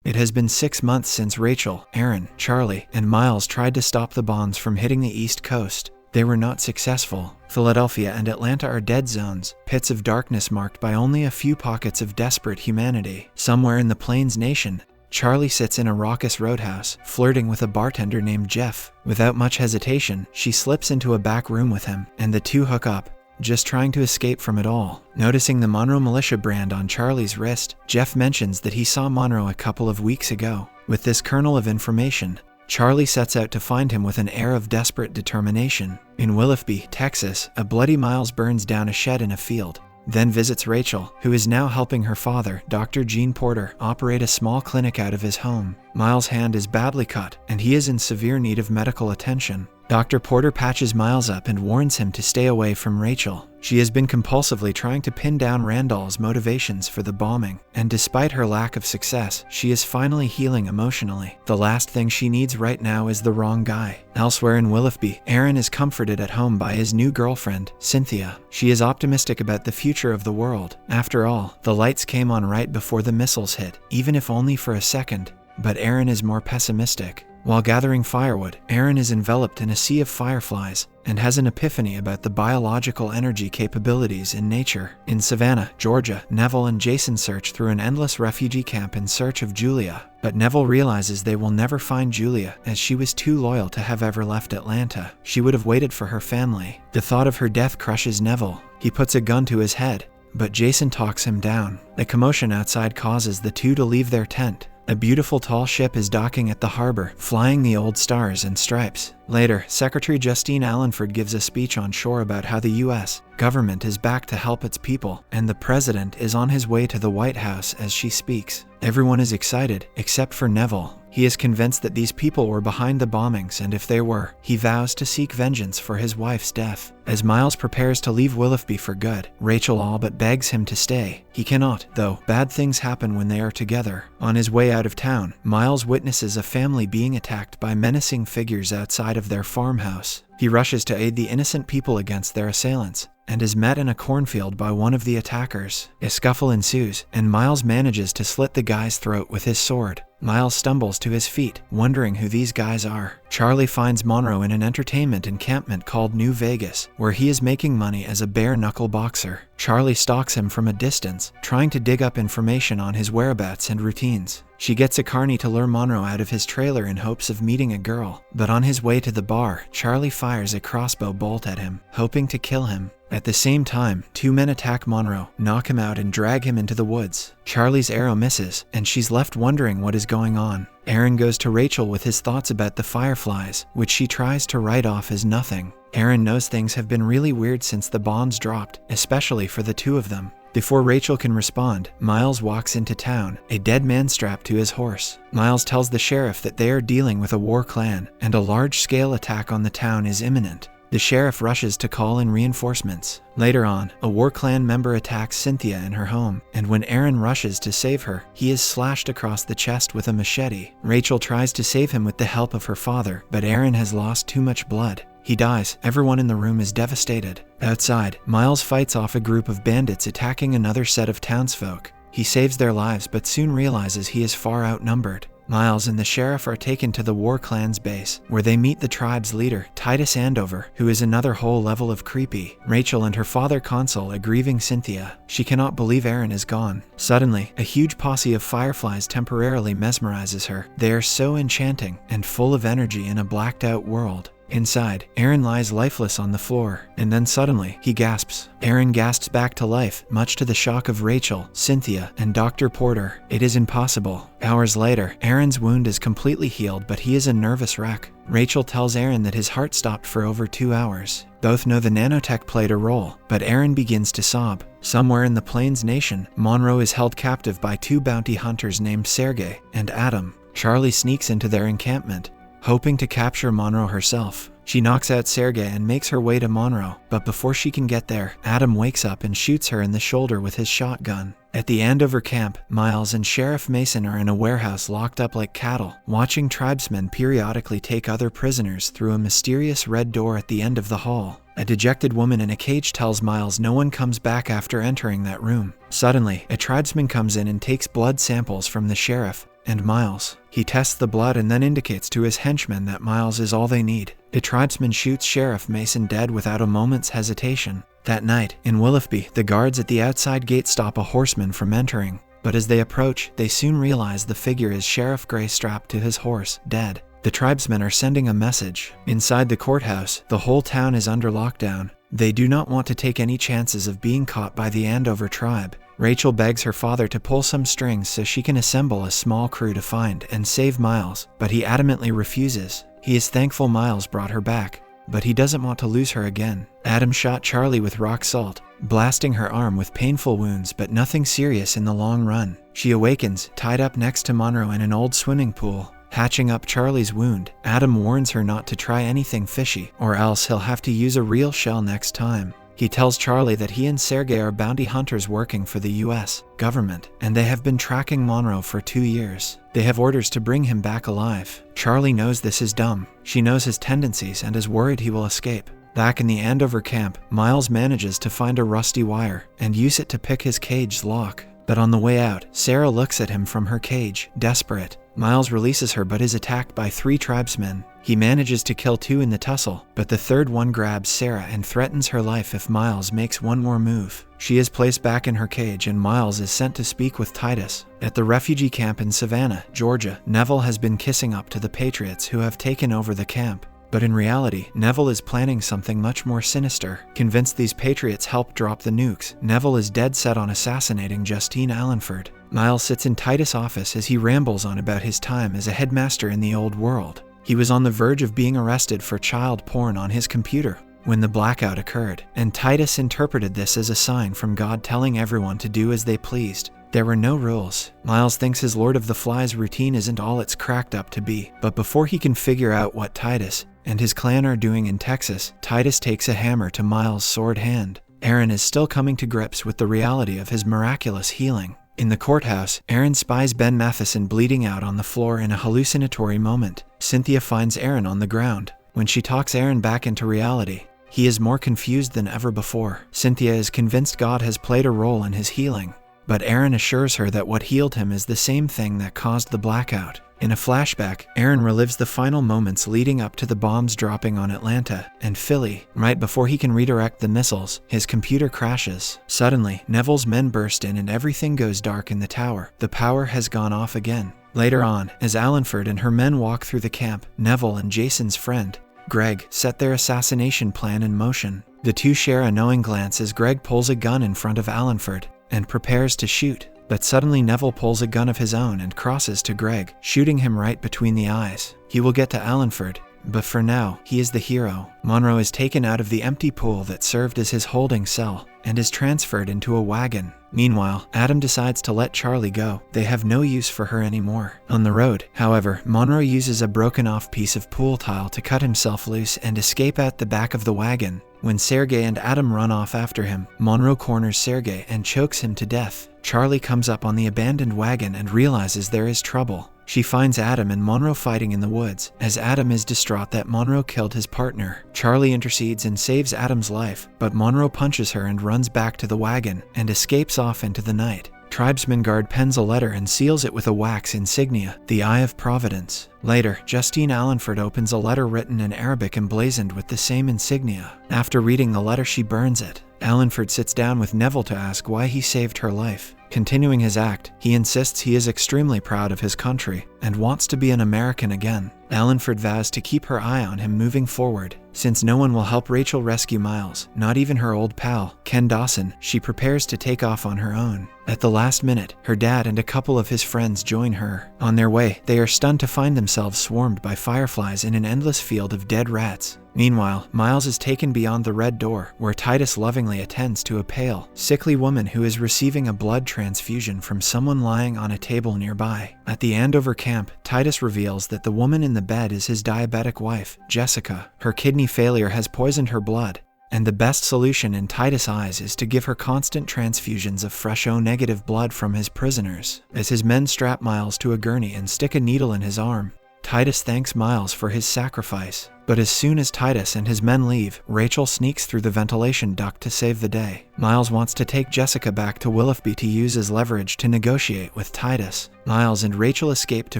It has been 6 months since Rachel, Aaron, Charlie, and Miles tried to stop the bombs from hitting the East Coast. They were not successful. Philadelphia and Atlanta are dead zones, pits of darkness marked by only a few pockets of desperate humanity. Somewhere in the Plains Nation, Charlie sits in a raucous roadhouse, flirting with a bartender named Jeff. Without much hesitation, she slips into a back room with him, and the two hook up, just trying to escape from it all. Noticing the Monroe militia brand on Charlie's wrist, Jeff mentions that he saw Monroe a couple of weeks ago. With this kernel of information, Charlie sets out to find him with an air of desperate determination. In Willoughby, Texas, a bloody Miles burns down a shed in a field, then visits Rachel, who is now helping her father, Dr. Gene Porter, operate a small clinic out of his home. Miles' hand is badly cut, and he is in severe need of medical attention. Dr. Porter patches Miles up and warns him to stay away from Rachel. She has been compulsively trying to pin down Randall's motivations for the bombing, and despite her lack of success, she is finally healing emotionally. The last thing she needs right now is the wrong guy. Elsewhere in Willoughby, Aaron is comforted at home by his new girlfriend, Cynthia. She is optimistic about the future of the world. After all, the lights came on right before the missiles hit, even if only for a second. But Aaron is more pessimistic. While gathering firewood, Aaron is enveloped in a sea of fireflies and has an epiphany about the biological energy capabilities in nature. In Savannah, Georgia, Neville and Jason search through an endless refugee camp in search of Julia, but Neville realizes they will never find Julia as she was too loyal to have ever left Atlanta. She would have waited for her family. The thought of her death crushes Neville. He puts a gun to his head, but Jason talks him down. The commotion outside causes the two to leave their tent. A beautiful tall ship is docking at the harbor, flying the old stars and stripes. Later, Secretary Justine Allenford gives a speech on shore about how the U.S. government is back to help its people, and the president is on his way to the White House as she speaks. Everyone is excited, except for Neville. He is convinced that these people were behind the bombings, and if they were, he vows to seek vengeance for his wife's death. As Miles prepares to leave Willoughby for good, Rachel all but begs him to stay. He cannot, though. Bad things happen when they are together. On his way out of town, Miles witnesses a family being attacked by menacing figures outside of their farmhouse. He rushes to aid the innocent people against their assailants, and is met in a cornfield by one of the attackers. A scuffle ensues, and Miles manages to slit the guy's throat with his sword. Miles stumbles to his feet, wondering who these guys are. Charlie finds Monroe in an entertainment encampment called New Vegas, where he is making money as a bare-knuckle boxer. Charlie stalks him from a distance, trying to dig up information on his whereabouts and routines. She gets a carny to lure Monroe out of his trailer in hopes of meeting a girl, but on his way to the bar, Charlie fires a crossbow bolt at him, hoping to kill him. At the same time, two men attack Monroe, knock him out and drag him into the woods. Charlie's arrow misses, and she's left wondering what is going on. Aaron goes to Rachel with his thoughts about the fireflies, which she tries to write off as nothing. Aaron knows things have been really weird since the bombs dropped, especially for the two of them. Before Rachel can respond, Miles walks into town, a dead man strapped to his horse. Miles tells the sheriff that they are dealing with a war clan, and a large-scale attack on the town is imminent. The sheriff rushes to call in reinforcements. Later on, a war clan member attacks Cynthia in her home, and when Aaron rushes to save her, he is slashed across the chest with a machete. Rachel tries to save him with the help of her father, but Aaron has lost too much blood. He dies. Everyone in the room is devastated. Outside, Miles fights off a group of bandits attacking another set of townsfolk. He saves their lives but soon realizes he is far outnumbered. Miles and the sheriff are taken to the war clan's base, where they meet the tribe's leader, Titus Andover, who is another whole level of creepy. Rachel and her father console a grieving Cynthia. She cannot believe Aaron is gone. Suddenly, a huge posse of fireflies temporarily mesmerizes her. They are so enchanting and full of energy in a blacked-out world. Inside, Aaron lies lifeless on the floor, and then suddenly, he gasps. Aaron gasps back to life, much to the shock of Rachel, Cynthia, and Dr. Porter. It is impossible. Hours later, Aaron's wound is completely healed, but he is a nervous wreck. Rachel tells Aaron that his heart stopped for over 2 hours. Both know the nanotech played a role, but Aaron begins to sob. Somewhere in the Plains Nation, Monroe is held captive by two bounty hunters named Sergei and Adam. Charlie sneaks into their encampment, hoping to capture Monroe herself. She knocks out Sergei and makes her way to Monroe, but before she can get there, Adam wakes up and shoots her in the shoulder with his shotgun. At the Andover camp, Miles and Sheriff Mason are in a warehouse locked up like cattle, watching tribesmen periodically take other prisoners through a mysterious red door at the end of the hall. A dejected woman in a cage tells Miles no one comes back after entering that room. Suddenly, a tribesman comes in and takes blood samples from the sheriff, and Miles. He tests the blood and then indicates to his henchmen that Miles is all they need. The tribesman shoots Sheriff Mason dead without a moment's hesitation. That night, in Willoughby, the guards at the outside gate stop a horseman from entering. But as they approach, they soon realize the figure is Sheriff Gray strapped to his horse, dead. The tribesmen are sending a message. Inside the courthouse, the whole town is under lockdown. They do not want to take any chances of being caught by the Andover tribe. Rachel begs her father to pull some strings so she can assemble a small crew to find and save Miles, but he adamantly refuses. He is thankful Miles brought her back, but he doesn't want to lose her again. Adam shot Charlie with rock salt, blasting her arm with painful wounds but nothing serious in the long run. She awakens, tied up next to Monroe in an old swimming pool. Hatching up Charlie's wound, Adam warns her not to try anything fishy, or else he'll have to use a real shell next time. He tells Charlie that he and Sergei are bounty hunters working for the US government, and they have been tracking Monroe for 2 years. They have orders to bring him back alive. Charlie knows this is dumb. She knows his tendencies and is worried he will escape. Back in the Andover camp, Miles manages to find a rusty wire and use it to pick his cage's lock. But on the way out, Sarah looks at him from her cage, desperate. Miles releases her but is attacked by 3 tribesmen. He manages to kill 2 in the tussle, but the third one grabs Sarah and threatens her life if Miles makes one more move. She is placed back in her cage and Miles is sent to speak with Titus. At the refugee camp in Savannah, Georgia, Neville has been kissing up to the Patriots who have taken over the camp. But in reality, Neville is planning something much more sinister. Convinced these patriots helped drop the nukes, Neville is dead set on assassinating Justine Allenford. Miles sits in Titus' office as he rambles on about his time as a headmaster in the old world. He was on the verge of being arrested for child porn on his computer when the blackout occurred, and Titus interpreted this as a sign from God telling everyone to do as they pleased. There were no rules. Miles thinks his Lord of the Flies routine isn't all it's cracked up to be, but before he can figure out what Titus and his clan are doing in Texas, Titus takes a hammer to Miles' sword hand. Aaron is still coming to grips with the reality of his miraculous healing. In the courthouse, Aaron spies Ben Matheson bleeding out on the floor in a hallucinatory moment. Cynthia finds Aaron on the ground. When she talks Aaron back into reality, he is more confused than ever before. Cynthia is convinced God has played a role in his healing, but Aaron assures her that what healed him is the same thing that caused the blackout. In a flashback, Aaron relives the final moments leading up to the bombs dropping on Atlanta and Philly. Right before he can redirect the missiles, his computer crashes. Suddenly, Neville's men burst in and everything goes dark in the tower. The power has gone off again. Later on, as Allenford and her men walk through the camp, Neville and Jason's friend, Greg, set their assassination plan in motion. The two share a knowing glance as Greg pulls a gun in front of Allenford and prepares to shoot. But suddenly Neville pulls a gun of his own and crosses to Greg, shooting him right between the eyes. He will get to Allenford, but for now, he is the hero. Monroe is taken out of the empty pool that served as his holding cell and is transferred into a wagon. Meanwhile, Adam decides to let Charlie go. They have no use for her anymore. On the road, however, Monroe uses a broken-off piece of pool tile to cut himself loose and escape out the back of the wagon. When Sergei and Adam run off after him, Monroe corners Sergei and chokes him to death. Charlie comes up on the abandoned wagon and realizes there is trouble. She finds Adam and Monroe fighting in the woods. As Adam is distraught that Monroe killed his partner, Charlie intercedes and saves Adam's life, but Monroe punches her and runs back to the wagon and escapes off into the night. Tribesman guard pens a letter and seals it with a wax insignia, the Eye of Providence. Later, Justine Allenford opens a letter written in Arabic emblazoned with the same insignia. After reading the letter, she burns it. Allenford sits down with Neville to ask why he saved her life. Continuing his act, he insists he is extremely proud of his country and wants to be an American again. Allenford vows to keep her eye on him moving forward. Since no one will help Rachel rescue Miles, not even her old pal, Ken Dawson, she prepares to take off on her own. At the last minute, her dad and a couple of his friends join her. On their way, they are stunned to find themselves swarmed by fireflies in an endless field of dead rats. Meanwhile, Miles is taken beyond the red door, where Titus lovingly attends to a pale, sickly woman who is receiving a blood transfusion from someone lying on a table nearby. At the Andover camp, Titus reveals that the woman in the bed is his diabetic wife, Jessica. Her kidney failure has poisoned her blood, and the best solution in Titus' eyes is to give her constant transfusions of fresh O-negative blood from his prisoners. As his men strap Miles to a gurney and stick a needle in his arm, Titus thanks Miles for his sacrifice, But as soon as Titus and his men leave, Rachel sneaks through the ventilation duct to save the day. Miles wants to take Jessica back to Willoughby to use as leverage to negotiate with Titus. Miles and Rachel escape to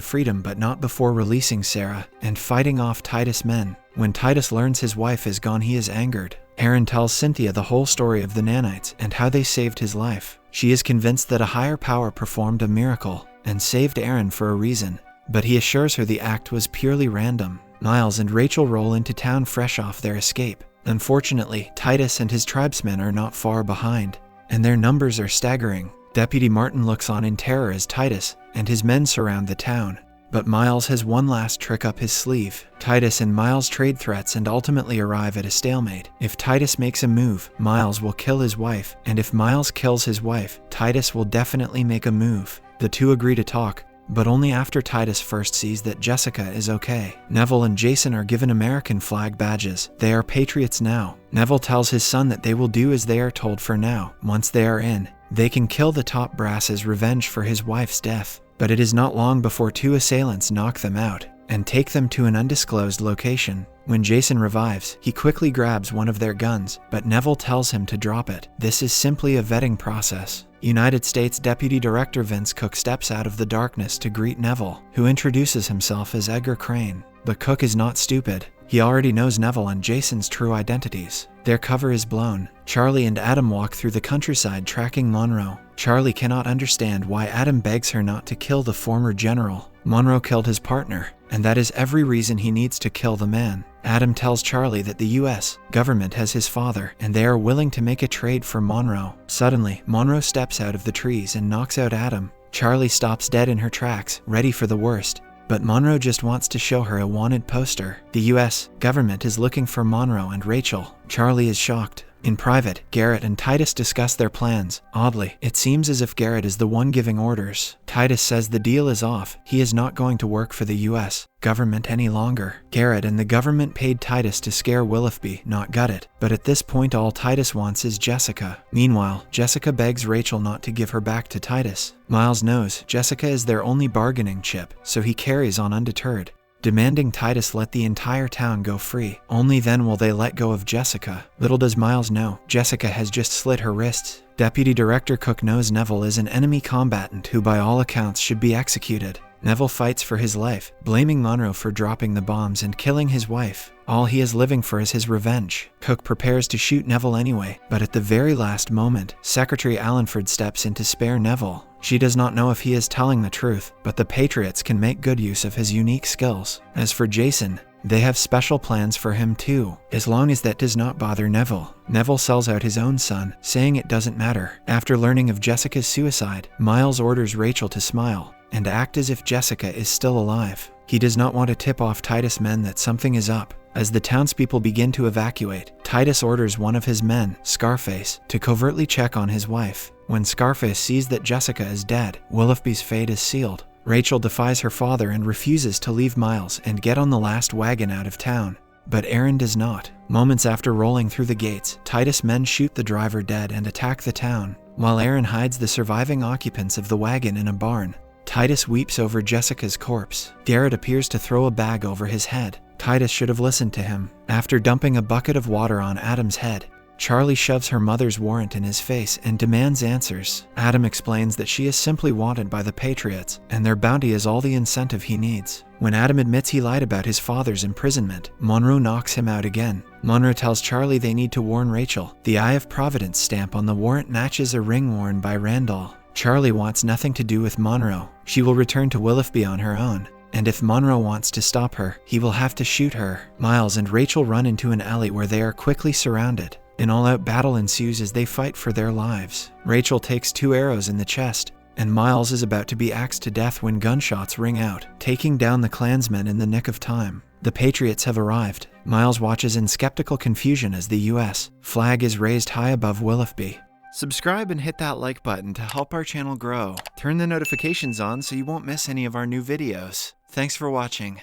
freedom, but not before releasing Sarah and fighting off Titus' men. When Titus learns his wife is gone, he is angered. Aaron tells Cynthia the whole story of the nanites and how they saved his life. She is convinced that a higher power performed a miracle and saved Aaron for a reason, but he assures her the act was purely random. Miles and Rachel roll into town fresh off their escape. Unfortunately, Titus and his tribesmen are not far behind, and their numbers are staggering. Deputy Martin looks on in terror as Titus and his men surround the town. But Miles has one last trick up his sleeve. Titus and Miles trade threats and ultimately arrive at a stalemate. If Titus makes a move, Miles will kill his wife, and if Miles kills his wife, Titus will definitely make a move. The two agree to talk, but only after Titus first sees that Jessica is okay. Neville and Jason are given American flag badges. They are patriots now. Neville tells his son that they will do as they are told for now. Once they are in, they can kill the top brass as revenge for his wife's death. But it is not long before two assailants knock them out and take them to an undisclosed location. When Jason revives, he quickly grabs one of their guns, but Neville tells him to drop it. This is simply a vetting process. United States Deputy Director Vince Cook steps out of the darkness to greet Neville, who introduces himself as Edgar Crane. But Cook is not stupid. He already knows Neville and Jason's true identities. Their cover is blown. Charlie and Adam walk through the countryside tracking Monroe. Charlie cannot understand why Adam begs her not to kill the former general. Monroe killed his partner, and that is every reason he needs to kill the man. Adam tells Charlie that the US government has his father, and they are willing to make a trade for Monroe. Suddenly, Monroe steps out of the trees and knocks out Adam. Charlie stops dead in her tracks, ready for the worst. But Monroe just wants to show her a wanted poster. The US government is looking for Monroe and Rachel. Charlie is shocked. In private, Garrett and Titus discuss their plans. Oddly, it seems as if Garrett is the one giving orders. Titus says the deal is off. He is not going to work for the US government any longer. Garrett and the government paid Titus to scare Willoughby, not gut it. But at this point, all Titus wants is Jessica. Meanwhile, Jessica begs Rachel not to give her back to Titus. Miles knows Jessica is their only bargaining chip, so he carries on undeterred, demanding Titus let the entire town go free. Only then will they let go of Jessica. Little does Miles know, Jessica has just slit her wrists. Deputy Director Cook knows Neville is an enemy combatant who by all accounts should be executed. Neville fights for his life, blaming Monroe for dropping the bombs and killing his wife. All he is living for is his revenge. Cook prepares to shoot Neville anyway, but at the very last moment, Secretary Allenford steps in to spare Neville. She does not know if he is telling the truth, but the Patriots can make good use of his unique skills. As for Jason, they have special plans for him too, as long as that does not bother Neville. Neville sells out his own son, saying it doesn't matter. After learning of Jessica's suicide, Miles orders Rachel to smile and act as if Jessica is still alive. He does not want to tip off Titus' men that something is up. As the townspeople begin to evacuate, Titus orders one of his men, Scarface, to covertly check on his wife. When Scarface sees that Jessica is dead, Willoughby's fate is sealed. Rachel defies her father and refuses to leave Miles and get on the last wagon out of town. But Aaron does not. Moments after rolling through the gates, Titus' men shoot the driver dead and attack the town, while Aaron hides the surviving occupants of the wagon in a barn. Titus weeps over Jessica's corpse. Garrett appears to throw a bag over his head. Titus should have listened to him. After dumping a bucket of water on Adam's head, Charlie shoves her mother's warrant in his face and demands answers. Adam explains that she is simply wanted by the Patriots, and their bounty is all the incentive he needs. When Adam admits he lied about his father's imprisonment, Monroe knocks him out again. Monroe tells Charlie they need to warn Rachel. The Eye of Providence stamp on the warrant matches a ring worn by Randall. Charlie wants nothing to do with Monroe. She will return to Willoughby on her own. And if Monroe wants to stop her, he will have to shoot her. Miles and Rachel run into an alley where they are quickly surrounded. An all-out battle ensues as they fight for their lives. Rachel takes 2 arrows in the chest, and Miles is about to be axed to death when gunshots ring out, taking down the Klansmen in the nick of time. The Patriots have arrived. Miles watches in skeptical confusion as the US flag is raised high above Willoughby. Subscribe and hit that like button to help our channel grow. Turn the notifications on so you won't miss any of our new videos. Thanks for watching.